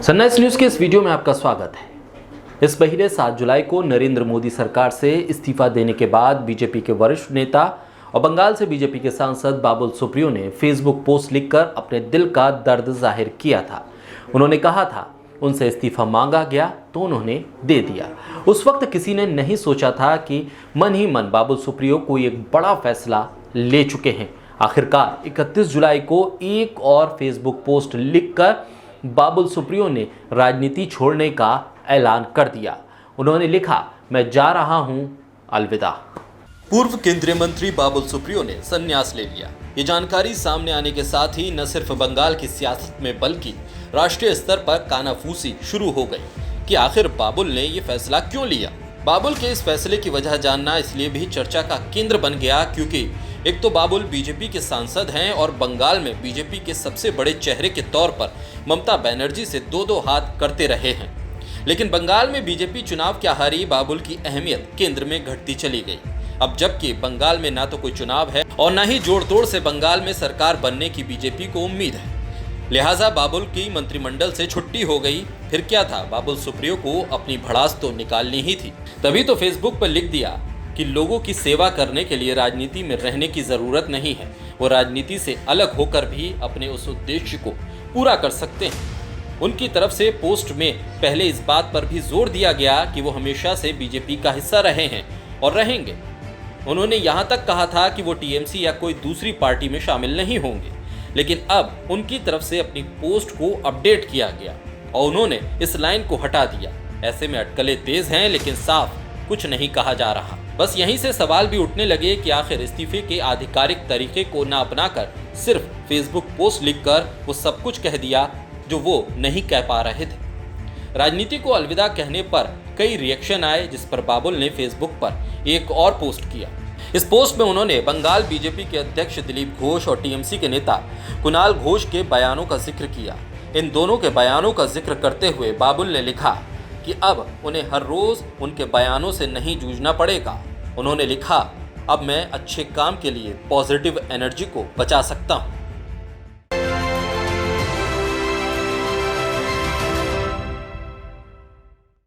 Sunrise news के इस video में आपका स्वागत है। इस महीने 7 जुलाई को नरेंद्र मोदी सरकार से इस्तीफा देने के बाद बीजेपी के वरिष्ठ नेता और बंगाल से बीजेपी के सांसद बाबुल सुप्रियो ने फेसबुक पोस्ट लिखकर अपने दिल का दर्द जाहिर किया था। उन्होंने कहा था उनसे इस्तीफा मांगा गया तो उन्होंने दे दिया। उस वक्त किसी ने नहीं सोचा था कि मन ही मन बाबुल सुप्रियो कोई एक बड़ा फैसला ले चुके हैं। आखिरकार 31 जुलाई को एक और फेसबुक पोस्ट लिखकर बाबुल सुप्रियो ने राजनीति छोड़ने का ऐलान कर दिया। उन्होंने लिखा, मैं जा रहा हूं, अलविदा। पूर्व केंद्रीय मंत्री बाबुल सुप्रियो ने संन्यास ले लिया। ये जानकारी सामने आने के साथ ही न सिर्फ बंगाल की सियासत में बल्कि राष्ट्रीय स्तर पर कानाफूसी शुरू हो गई कि आखिर बाबुल ने ये फैसला क्यों लिया। बाबुल के इस फैसले की वजह जानना इसलिए भी चर्चा का केंद्र बन गया क्योंकि एक तो बाबुल बीजेपी के सांसद हैं और बंगाल में बीजेपी के सबसे बड़े चेहरे के तौर पर ममता बनर्जी से दो हाथ करते रहे हैं। लेकिन बंगाल में बीजेपी चुनाव क्या हारी, बाबुल की अहमियत केंद्र में घटती चली गई। अब जबकि बंगाल में ना तो कोई चुनाव है और ना ही जोड़ तोड़ से बंगाल में सरकार बनने की बीजेपी को उम्मीद है, लिहाजा बाबुल की मंत्रिमंडल से छुट्टी हो गई। फिर क्या था, बाबुल सुप्रियो को अपनी भड़ास तो निकालनी ही थी। तभी तो फेसबुक पर लिख दिया कि लोगों की सेवा करने के लिए राजनीति में रहने की जरूरत नहीं है, वो राजनीति से अलग होकर भी अपने उस उद्देश्य को पूरा कर सकते हैं। उनकी तरफ से पोस्ट में पहले इस बात पर भी जोर दिया गया कि वो हमेशा से बीजेपी का हिस्सा रहे हैं और रहेंगे। उन्होंने यहाँ तक कहा था कि वो टीएमसी या कोई दूसरी पार्टी में शामिल नहीं होंगे, लेकिन अब उनकी तरफ से अपनी पोस्ट को अपडेट किया गया और उन्होंने इस लाइन को हटा दिया। ऐसे में अटकलें तेज हैं लेकिन साफ कुछ नहीं कहा जा रहा। बस यहीं से सवाल भी उठने लगे कि आखिर इस्तीफे के आधिकारिक तरीके को न अपनाकर सिर्फ फेसबुक पोस्ट लिखकर वो सब कुछ कह दिया जो वो नहीं कह पा रहे थे। राजनीति को अलविदा कहने पर कई रिएक्शन आए, जिस पर बाबुल ने फेसबुक पर एक और पोस्ट किया। इस पोस्ट में उन्होंने बंगाल बीजेपी के अध्यक्ष दिलीप घोष और टीएमसी के नेता कुणाल घोष के बयानों का जिक्र किया। इन दोनों के बयानों का जिक्र करते हुए बाबुल ने लिखा कि अब उन्हें हर रोज उनके बयानों से नहीं जूझना पड़ेगा। उन्होंने लिखा, अब मैं अच्छे काम के लिए पॉजिटिव एनर्जी को बचा सकता हूँ।